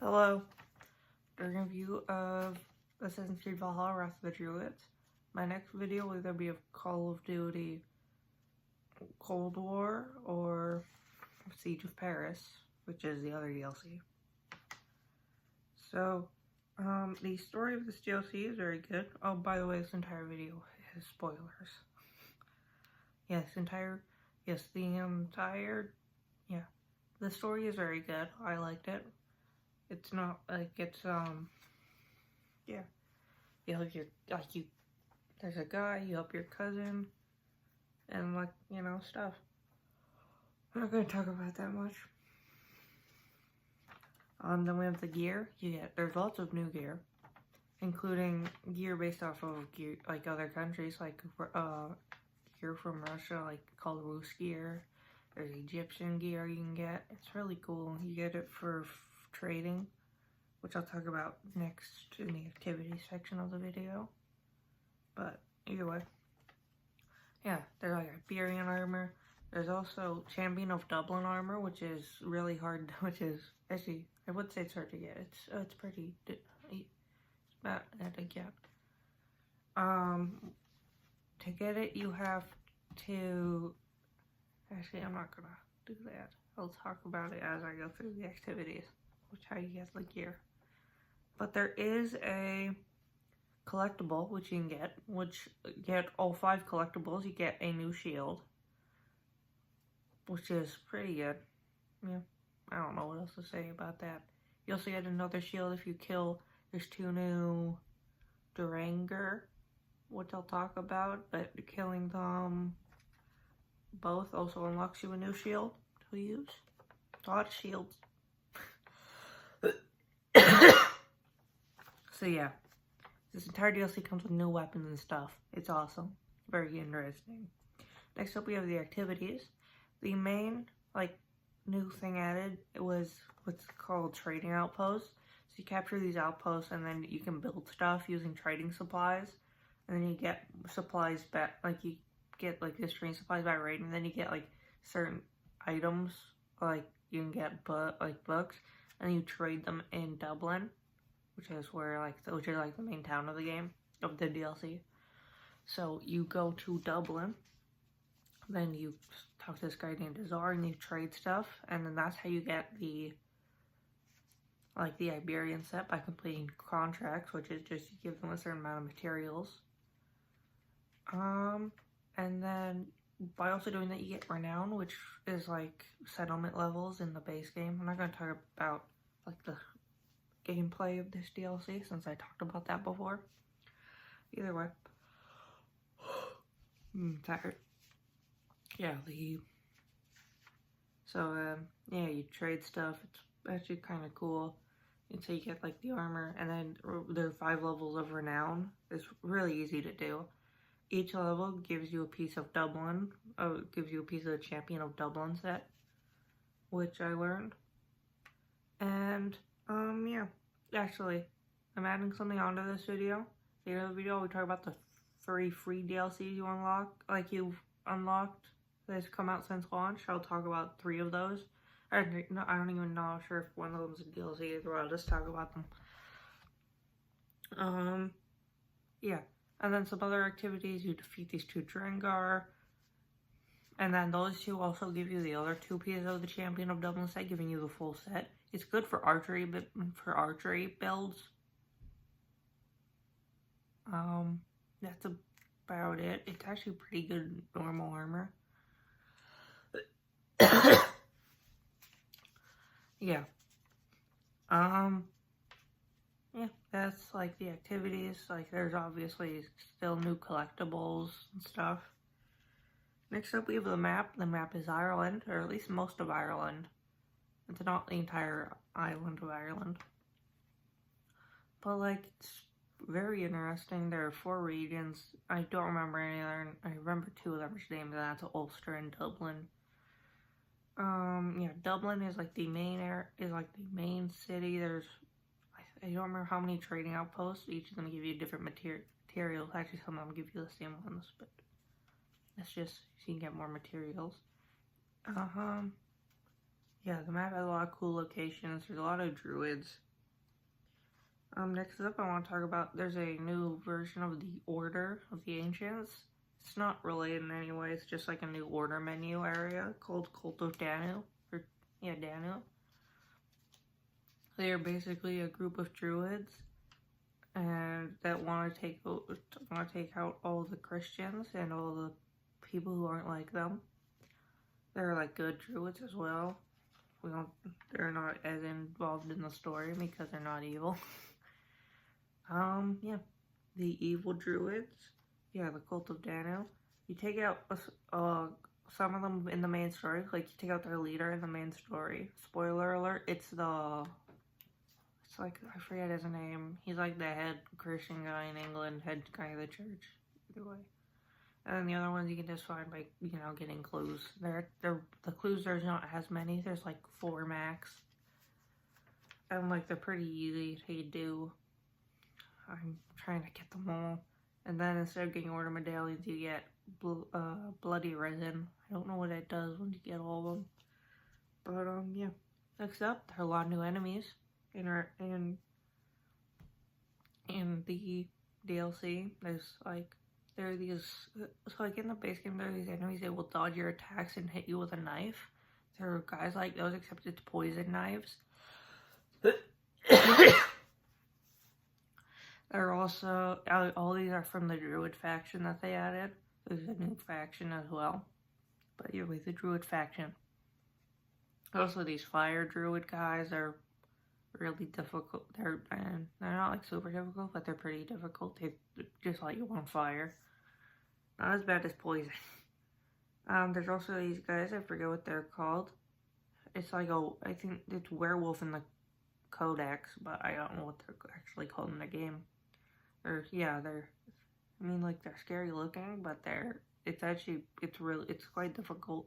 Hello, a review of Assassin's Creed Valhalla: Wrath of the Druids. My next video will either be of Call of Duty Cold War or Siege of Paris, which is the other DLC. So, the story of this DLC is very good. Oh, by the way, this entire video has spoilers. The story is very good. I liked it. It's not like it's, there's a guy, you help your cousin, and stuff. I'm not gonna talk about that much. Then we have the gear. There's lots of new gear, including gear based off of gear, like other countries, like, gear from Russia, like called Rus gear. There's Egyptian gear you can get. It's really cool. You get it for trading, which I'll talk about next in the activities section of the video. But either way, yeah, there's like Iberian armor. There's also Champion of Dublin armor, which is really hard. Which is actually, I would say it's hard to get. It's pretty. It's not that to get. To get it, you have to. Actually, I'm not gonna do that. I'll talk about it as I go through the activities, which how you get the gear. But there is a collectible which you can get all 5 collectibles. You get a new shield, which is pretty good. Yeah, I don't know what else to say about that. You also get another shield if you kill. There's 2 new Duranger, which I'll talk about, but killing them both also unlocks you a new shield to use. A lot of shields. So yeah, this entire DLC comes with new weapons and stuff. It's awesome. Very interesting. Next up we have the activities. The main, new thing added, it was what's called trading outposts. So you capture these outposts and then you can build stuff using trading supplies. And then you get supplies back, you get this trading supplies by raid, and then you get certain items, you can get books, and you trade them in Dublin, which is where the main town of the game, of the DLC. So you go to Dublin, then you talk to this guy named Azar and you trade stuff, and then that's how you get the Iberian set, by completing contracts, which is just you give them a certain amount of materials. And then by also doing that, you get renown, which is settlement levels in the base game. I'm not going to talk about the gameplay of this DLC since I talked about that before. Either way, I'm tired. Yeah, you trade stuff. It's actually kind of cool. And so you get the armor, and then there are 5 levels of renown. It's really easy to do. Each level gives you a piece of Dublin, gives you a piece of the Champion of Dublin set, which I learned. And, yeah. Actually, I'm adding something onto this video. The other video, we talk about the 3 free DLCs you unlock, you've unlocked that's come out since launch. I'll talk about 3 of those. I don't even know. I'm sure if one of them is a DLC as well. I'll just talk about them. Yeah. And then some other activities, you defeat these 2 Drangar. And then those 2 also give you the other 2 pieces of the Champion of Dublin set, giving you the full set. It's good for archery, but for archery builds. That's about it. It's actually pretty good normal armor. Yeah. Yeah, that's the activities. There's obviously still new collectibles and stuff. Next up we have the map. The map is Ireland, or at least most of Ireland. It's not the entire island of Ireland. But it's very interesting. There are 4 regions. I don't remember any other. I remember 2 of them are named, and that's Ulster and Dublin. Yeah, Dublin is the main city. There's, I don't remember how many trading outposts. Each of them give you different materials. Actually, some of them give you the same ones, but that's just so you can get more materials. Yeah, the map has a lot of cool locations. There's a lot of druids. Next up, I want to talk about, there's a new version of the Order of the Ancients. It's not related in any way, it's just like a new order menu area called Cult of Danu. Danu. They are basically a group of druids and that want to take out all the Christians and all the people who aren't like them. They're like good druids as well. They're not as involved in the story because they're not evil. Yeah. The evil druids. Yeah, the Cult of Danu. You take out some of them in the main story, like you take out their leader in the main story. Spoiler alert, it's like, I forget his name. He's like the head Christian guy in England, head guy of the church. Either way. And then the other ones you can just find by, getting clues. The clues, there's not as many. There's like 4 max. And like, they're pretty easy to do. I'm trying to get them all. And then instead of getting order medallions, you get bloody resin. I don't know what it does when you get all of them. But yeah. Next up, there are a lot of new enemies in the DLC. There are these, so like in the base game, there are these enemies that will dodge your attacks and hit you with a knife. There are guys like those, except it's poison knives. There are also, all these are from the Druid faction that they added. There's a new faction as well. But you're with the Druid faction. Also, these Fire Druid guys are really difficult. They're not like super difficult, but they're pretty difficult. They just light you on fire. Not as bad as poison. There's also these guys, I forget what they're called. It's like I think it's werewolf in the codex, but I don't know what they're actually called in the game. They're scary looking, but it's quite difficult.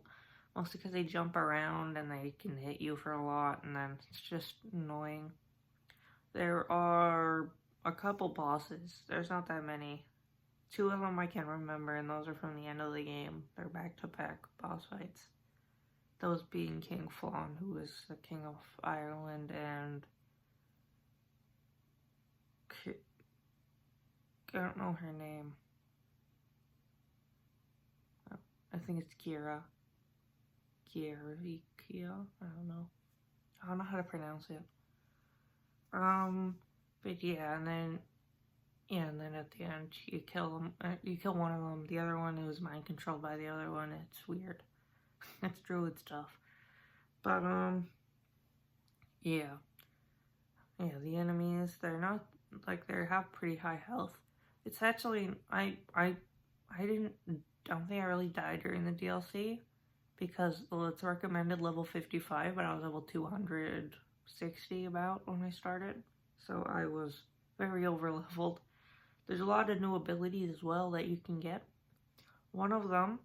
Mostly because they jump around and they can hit you for a lot, and then it's just annoying. There are a couple bosses. There's not that many. 2 of them I can remember, and those are from the end of the game. They're back-to-back boss fights. Those being King Flann, who is the King of Ireland, and I don't know her name. I think it's Kira. Kia? I don't know. I don't know how to pronounce it. But yeah, and then at the end you kill them. You kill one of them. The other one is mind controlled by the other one. It's weird. It's druid stuff. But yeah. The enemies, they're not like, they have pretty high health. It's actually, I don't think I really died during the DLC, because it's recommended level 55, but I was level 260 about when I started, so I was very over-leveled. There's a lot of new abilities as well that you can get. One of them,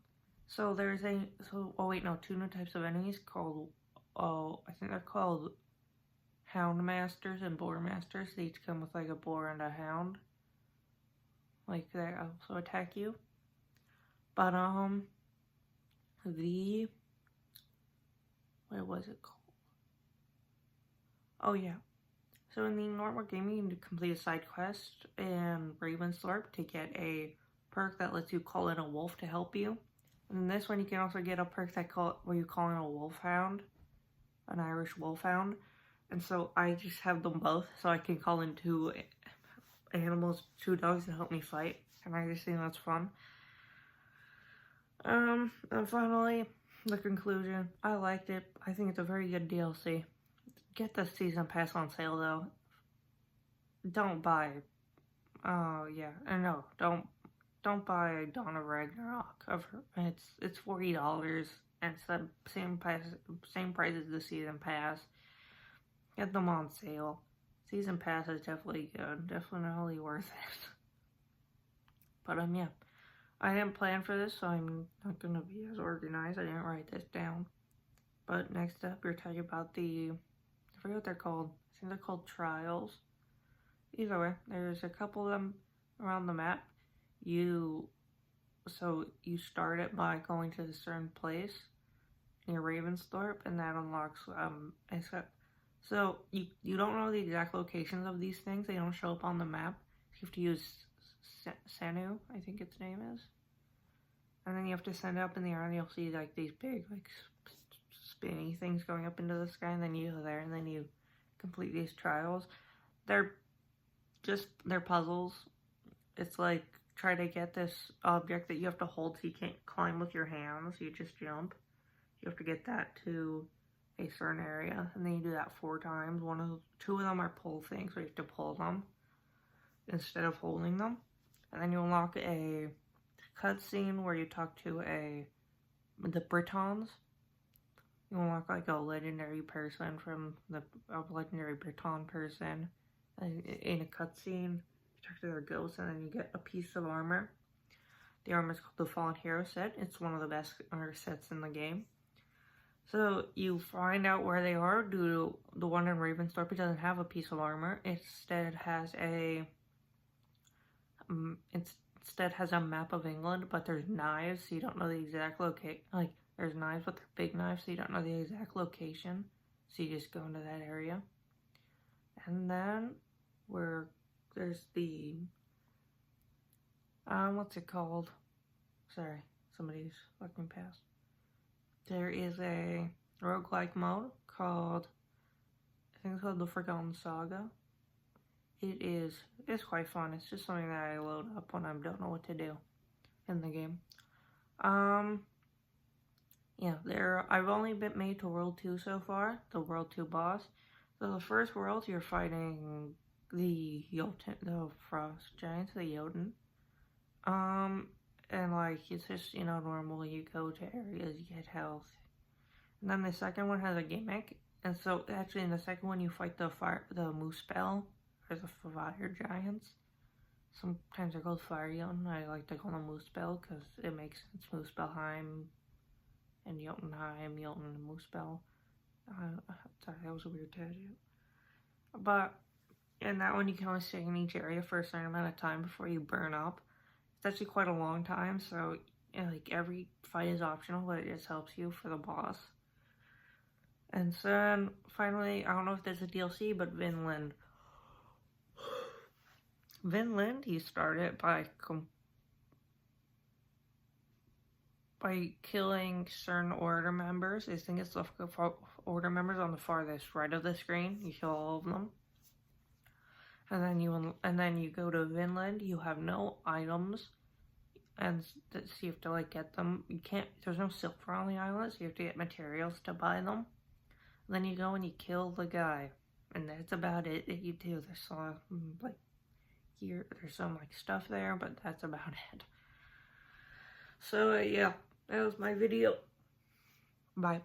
two new types of enemies called, I think they're called Hound Masters and Boar Masters. They each come with like a boar and a hound. Like, they also attack you. But, what was it called? Oh yeah. So in the normal game, you can complete a side quest in Ravensthorpe to get a perk that lets you call in a wolf to help you. And in this one, you can also get a perk where you call in a wolfhound, an Irish wolfhound. And so I just have them both, so I can call in 2 animals, 2 dogs to help me fight. And I just think that's fun. And finally, the conclusion. I liked it. I think it's a very good DLC. Get the season pass on sale though. Don't buy. Don't buy Dawn of Ragnarok. It's $40 and it's the same price as the season pass. Get them on sale. Season pass is definitely good. Definitely worth it. But yeah. I didn't plan for this, so I'm not going to be as organized. I didn't write this down. But next up, we're talking about I forget what they're called. I think they're called trials. Either way, there's a couple of them around the map. You start it by going to a certain place near Ravensthorpe, and that unlocks, So you don't know the exact locations of these things. They don't show up on the map. You have to use Sanu, I think its name is. And then you have to send it up in the air and you'll see like these big like spinny things going up into the sky, and then you go there and then you complete these trials. They're puzzles. It's like try to get this object that you have to hold so you can't climb with your hands. You just jump. You have to get that to a certain area, and then you do that 4 times. Two of them are pull things, so you have to pull them instead of holding them. And then you unlock a cutscene where you talk to the Britons. You unlock like a legendary person from a legendary Briton person in a cutscene. You talk to their ghost, and then you get a piece of armor. The armor is called the Fallen Hero set. It's one of the best armor sets in the game. So you find out where they are. The one in Ravensthorpe doesn't have a piece of armor. Instead has a map of England, but there's knives, so you don't know the exact location. Like there's knives, but they're big knives, so you don't know the exact location. So you just go into that area, and then there's the what's it called? Sorry, somebody's walking past. There is a roguelike mode called, I think it's called the Forgotten Saga. It's quite fun. It's just something that I load up when I don't know what to do in the game. Yeah, I've only been made to World 2 so far, the World 2 boss. So the first world, you're fighting the frost giants, the Jotun. And like, it's just, normal, you go to areas, you get health. And then the second one has a gimmick. And so, actually, in the second one, you fight the moose spell, or the fire giants. Sometimes they're called fire Jotun. I like to call them moose spell, because it makes sense. Moose Spellheim, and Jotunheim, Jotun, and moose spell. Sorry, that was a weird tattoo. But, in that one, you can only stay in each area for a certain amount of time before you burn up. It's actually quite a long time, so like every fight is optional, but it just helps you for the boss. And then finally, I don't know if there's a DLC, but Vinland. Vinland, you start it by killing certain order members. I think it's the order members on the farthest right of the screen. You kill all of them. And then you go to Vinland. You have no items, and so you have to like get them. There's no silver on the island, so you have to get materials to buy them. And then you go and you kill the guy, and that's about it that you do. There's some there's some like stuff there, but that's about it. So yeah, that was my video. Bye.